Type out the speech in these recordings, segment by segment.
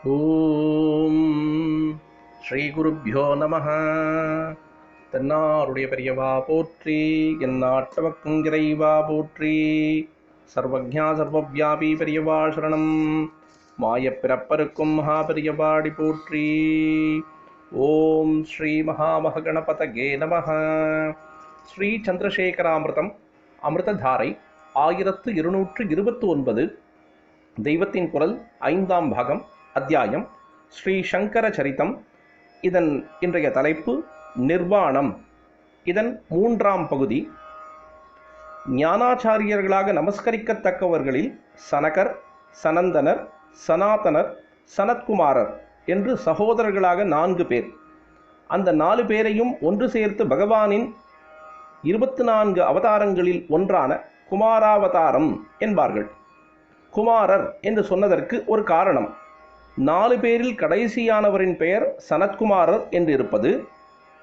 ஓம் ஸ்ரீ குருப்யோ நமஹ. தென்னாருடைய பெரியவா போற்றி, எந்நாட்டவர்க்கும் இறைவா போற்றி. சர்வஜா சர்வவியாபி பெரியவா சரணம். மாயப்பிறப்பருக்கும் மகா பெரியவாடி போற்றி. ஓம் ஸ்ரீ மகாமகணபதகே நமஹ. ஸ்ரீ சந்திரசேகராமிர்தம் அமிர்ததாரை 1229. தெய்வத்தின் குரல் 5ஆம் பாகம், அத்தியாயம் ஸ்ரீ சங்கர சரிதம். இதன் இன்றைய தலைப்பு நிர்வாணம். இதன் 3ஆம் பகுதி. ஞானாச்சாரியர்களாக நமஸ்கரிக்கத்தக்கவர்களில் சனகர், சனந்தனர், சனாதனர், சனத்குமாரர் என்று சகோதரர்களாக 4 பேர். அந்த 4 பேரையும் ஒன்று சேர்த்து பகவானின் 24 அவதாரங்களில் ஒன்றான குமாராவதாரம் என்பார்கள். குமாரர் என்று சொன்னதற்கு ஒரு காரணம். 4 பேரில் கடைசியானவரின் பெயர் சனத்குமாரர் என்று இருப்பது.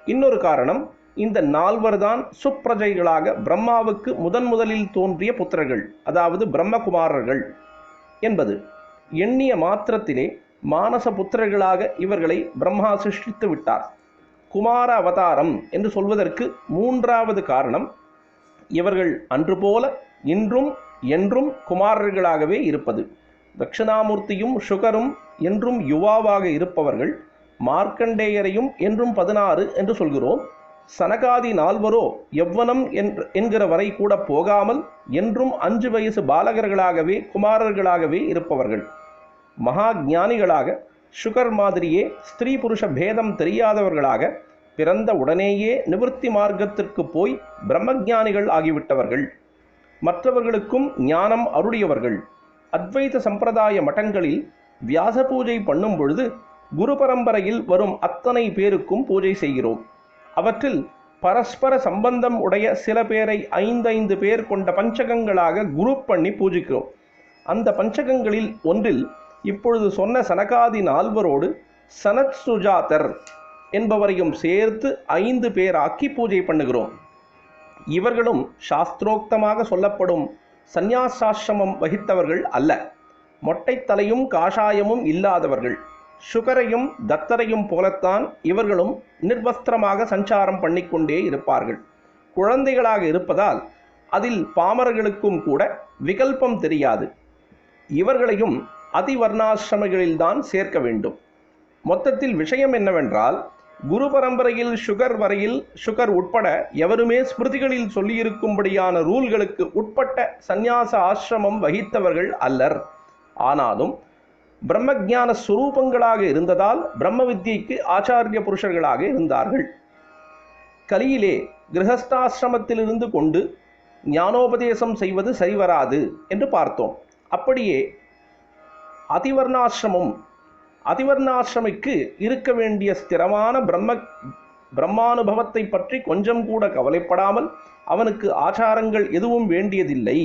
இன்னொரு காரணம், இந்த 4 தான் சுப்ரஜைகளாக பிரம்மாவுக்கு முதலில் தோன்றிய புத்திரர்கள், அதாவது பிரம்மகுமாரர்கள் என்பது. எண்ணிய மாத்திரத்திலே மானச புத்திரர்களாக இவர்களை பிரம்மா சிருஷ்டித்து விட்டார். குமார அவதாரம் என்று சொல்வதற்கு 3வது காரணம், இவர்கள் அன்று போல இன்றும் என்றும் குமாரர்களாகவே இருப்பது. தட்சிணாமூர்த்தியும் சுகரும் என்றும் யுவாவாக இருப்பவர்கள். மார்க்கண்டேயரையும் என்றும் 16 என்று சொல்கிறோம். சனகாதி 4 யவ்வனம் என்கிற வரை கூட போகாமல் என்றும் 5 வயசு பாலகர்களாகவே குமாரர்களாகவே இருப்பவர்கள். மகா ஞானிகளாக சுகர் மாதிரியே ஸ்திரீ புருஷ பேதம் தெரியாதவர்களாக பிறந்த உடனேயே நிவர்த்தி மார்க்கத்திற்கு போய் பிரம்மஞானிகள் ஆகிவிட்டவர்கள். மற்றவர்களுக்கும் ஞானம் அருளியவர்கள். அத்வைத சம்பிரதாய மட்டங்களில் வியாச பூஜை பண்ணும் பொழுது குரு பரம்பரையில் வரும் அத்தனை பேருக்கும் பூஜை செய்கிறோம். அவற்றில் பரஸ்பர சம்பந்தம் உடைய சில பேரை 5 பேர் கொண்ட பஞ்சகங்களாக குரு பண்ணி பூஜிக்கிறோம். அந்த பஞ்சகங்களில் ஒன்றில் இப்பொழுது சொன்ன சனகாதி 4 சனத் சுஜாதர் என்பவரையும் சேர்த்து 5 பேராக்கி பூஜை பண்ணுகிறோம். இவர்களும் சாஸ்திரோக்தமாக சொல்லப்படும் சந்நியாசாசிரமம் வகித்தவர்கள் அல்ல. மொட்டைத்தலையும் காஷாயமும் இல்லாதவர்கள். சுகரையும் தத்தரையும் போலத்தான் இவர்களும் நிர்வஸ்திரமாக சஞ்சாரம் பண்ணிக்கொண்டே இருப்பார்கள். குழந்தைகளாக இருப்பதால் அதில் பாமரர்களுக்கும் கூட விகல்பம் தெரியாது. இவர்களையும் அதிவர்ணாசிரமிகளில்தான் சேர்க்க வேண்டும். மொத்தத்தில் விஷயம் என்னவென்றால், குரு பரம்பரையில் சுகர் உட்பட எவருமே ஸ்மிருதிகளில் சொல்லியிருக்கும்படியான ரூல்களுக்கு உட்பட்ட சந்நியாச ஆசிரமம் வகித்தவர்கள் அல்லர். ஆனாலும் பிரம்மஜான ஸ்வரூபங்களாக இருந்ததால் பிரம்ம வித்யைக்கு ஆச்சாரிய புருஷர்களாக இருந்தார்கள். கலியிலே கிரகஸ்தாசிரமத்திலிருந்து கொண்டு ஞானோபதேசம் செய்வது சரிவராது என்று பார்த்தோம். அப்படியே அதிவர்ணாசிரமிக்கு இருக்க வேண்டிய ஸ்திரமான பிரம்மானுபவத்தை பற்றி கொஞ்சம் கூட கவலைப்படாமல் அவனுக்கு ஆச்சாரங்கள் எதுவும் வேண்டியதில்லை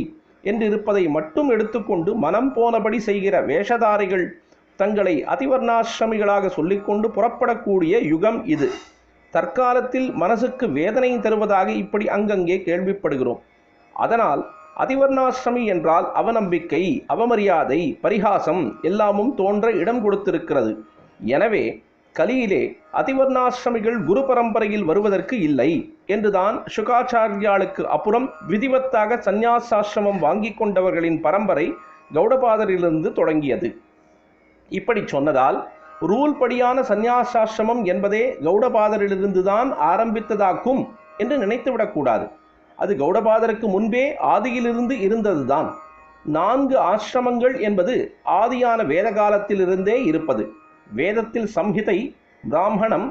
என்று இருப்பதை மட்டும் எடுத்துக்கொண்டு மனம் போனபடி செய்கிற வேஷதாரிகள் தங்களை அதிவர்ணாசிரமிகளாக சொல்லிக்கொண்டு புறப்படக்கூடிய யுகம் இது. தற்காலத்தில் மனசுக்கு வேதனை தருவதாக இப்படி அங்கங்கே கேள்விப்படுகிறோம். அதனால் அதிவர்ணாசிரமி என்றால் அவநம்பிக்கை, அவமரியாதை, பரிகாசம் எல்லாமும் தோன்ற இடம் கொடுத்திருக்கிறது. எனவே கலியிலே அதிவர்ணாசிரமிகள் குரு பரம்பரையில் வருவதற்கு இல்லை என்றுதான் சுகாச்சாரியாளுக்கு அப்புறம் விதிவத்தாக சந்நியாசாசிரமம் வாங்கி கொண்டவர்களின் பரம்பரை கௌடபாதரிலிருந்து தொடங்கியது. இப்படி சொன்னதால் ரூல் படியான சந்நியாசாசிரமம் என்பதே கௌடபாதரிலிருந்து தான் ஆரம்பித்ததாக்கும் என்று நினைத்துவிடக்கூடாது. அது கௌடபாதருக்கு முன்பே ஆதியிலிருந்து இருந்ததுதான். 4 ஆசிரமங்கள் என்பது ஆதியான வேத காலத்திலிருந்தே இருப்பது. வேதத்தில் சம்ஹிதை, பிராமணம்,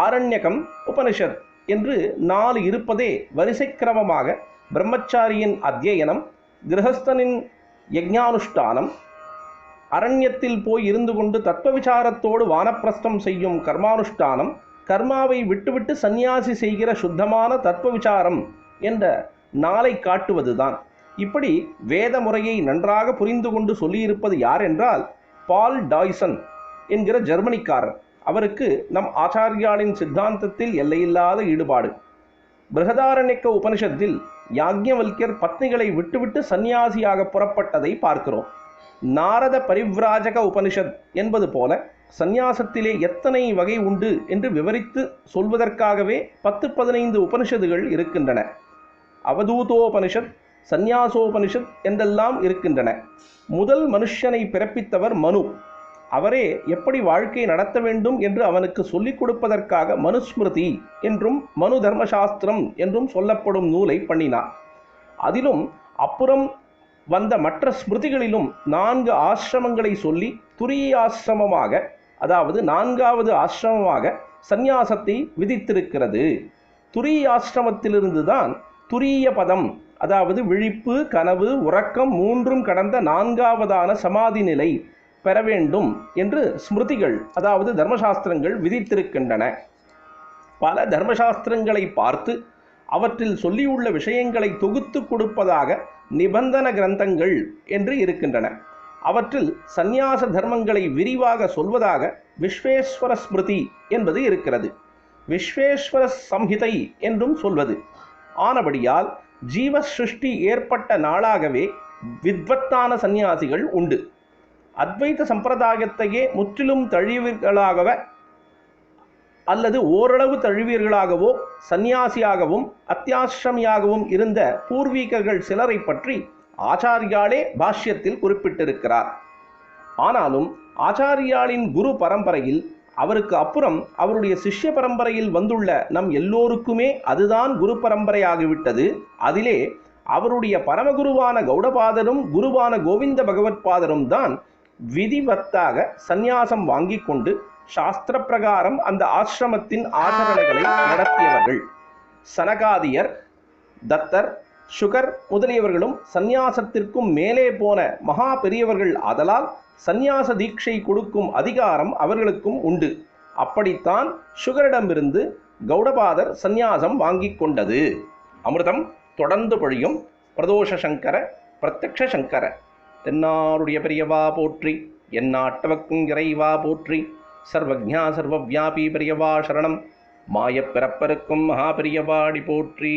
ஆரண்யகம், உபனிஷத் என்று 4 இருப்பதே வரிசைக்கிரமமாக பிரம்மச்சாரியின் அத்தியனம், கிரகஸ்தனின் யஜ்ஞானுஷ்டானம், அரண்யத்தில் போய் இருந்து கொண்டு தத்துவ விசாரத்தோடு வானப்பிரஸ்தம் செய்யும் கர்மானுஷ்டானம், கர்மாவை விட்டுவிட்டு சந்நியாசி செய்கிற சுத்தமான தத்துவ விசாரம் என்ற 4 காட்டுவதுதான். இப்படி வேத முறையை நன்றாக புரிந்து கொண்டு சொல்லியிருப்பது யார் என்றால் பால் டாய்சன் என்கிற ஜெர்மனிக்காரர். அவருக்கு நம் ஆச்சாரியாளின் சித்தாந்தத்தில் எல்லையில்லாத ஈடுபாடு. பிருகதாரண்யக்க உபனிஷத்தில் யாக்ஞவல்யர் பத்னிகளை விட்டுவிட்டு சந்நியாசியாக புறப்பட்டதை பார்க்கிறோம். நாரத பரிவ்ராஜக உபனிஷத் என்பது போல சந்நியாசத்திலே எத்தனை வகை உண்டு என்று விவரித்து சொல்வதற்காகவே 10-15 உபனிஷத்துகள் இருக்கின்றன. அவதூதோபனிஷத், சந்நியாசோபனிஷத் என்றெல்லாம் இருக்கின்றன. முதல் மனுஷனை பிறப்பித்தவர் மனு. அவரே எப்படி வாழ்க்கை நடத்த வேண்டும் என்று அவனுக்கு சொல்லிக் கொடுப்பதற்காக மனுஸ்மிருதி என்றும் மனு தர்மசாஸ்திரம் என்றும் சொல்லப்படும் நூலை பண்ணினார். அதிலும் அப்புறம் வந்த மற்ற ஸ்மிருதிகளிலும் 4 ஆசிரமங்களை சொல்லி துரிய ஆசிரமமாக, அதாவது 4வது ஆசிரமமாக சந்நியாசத்தை விதித்திருக்கிறது. துரிய ஆசிரமத்திலிருந்து தான் துரிய பதம், அதாவது விழிப்பு, கனவு, உறக்கம் 3ம் கடந்த 4வதான சமாதி நிலை பெற வேண்டும் என்று ஸ்மிருதிகள், அதாவது தர்மசாஸ்திரங்கள் விதித்திருக்கின்றன. பல தர்மசாஸ்திரங்களை பார்த்து அவற்றில் சொல்லியுள்ள விஷயங்களை தொகுத்து கொடுப்பதாக நிபந்தன கிரந்தங்கள் என்று இருக்கின்றன. அவற்றில் சந்நியாச தர்மங்களை விரிவாக சொல்வதாக விஸ்வேஸ்வர ஸ்மிருதி என்பது இருக்கிறது. விஸ்வேஸ்வர சம்ஹிதை என்றும் சொல்வது. ஆனபடியால் ஜீவ சிருஷ்டி ஏற்பட்ட நாளாகவே வித்வத்தான சந்நியாசிகள் உண்டு. அத்வைத சம்பிரதாயத்தையே முற்றிலும் தழுவியர்களாகவோ அல்லது ஓரளவு தழுவியர்களாகவோ சந்நியாசியாகவும் அத்தியாசிரமியாகவும் இருந்த பூர்வீகர்கள் சிலரை பற்றி ஆச்சாரியாலே பாஷ்யத்தில் குறிப்பிட்டிருக்கிறார். ஆனாலும் ஆச்சாரியாளின் குரு பரம்பரையில், அவருக்கு அப்புறம் அவருடைய சிஷ்ய பரம்பரையில் வந்துள்ள நம் எல்லோருக்குமே அதுதான் குரு பரம்பரையாகிவிட்டது. அதிலே அவருடைய பரமகுருவான கௌடபாதரும் குருவான கோவிந்த பகவத்பாதரும் தான் விதிவத்தாக சந்நியாசம் வாங்கி கொண்டு சாஸ்திர பிரகாரம் அந்த ஆசிரமத்தின் ஆச்சரணைகளை நடத்தியவர்கள். சனகாதியர், தத்தர், சுகர் முதலியவர்களும் சந்நியாசத்திற்கும் மேலே போன மகா பெரியவர்கள். ஆதலால் சந்நியாச தீட்சை கொடுக்கும் அதிகாரம் அவர்களுக்கும் உண்டு. அப்படித்தான் சுகரிடமிருந்து கௌடபாதர் சந்நியாசம் வாங்கி கொண்டது. அமிர்தம் தொடர்ந்து பொழியும். பிரதோஷ சங்கர பிரத்யக்ஷ சங்கர தென்னாருடைய பெரியவா போற்றி, எந்நாட்டவர்க்கும் இறைவா போற்றி. சர்வஜ்ஞா சர்வவ்யாபி பெரியவா சரணம். மாயப் பிறப்பருக்கும் மகா பெரியவாடி போற்றி.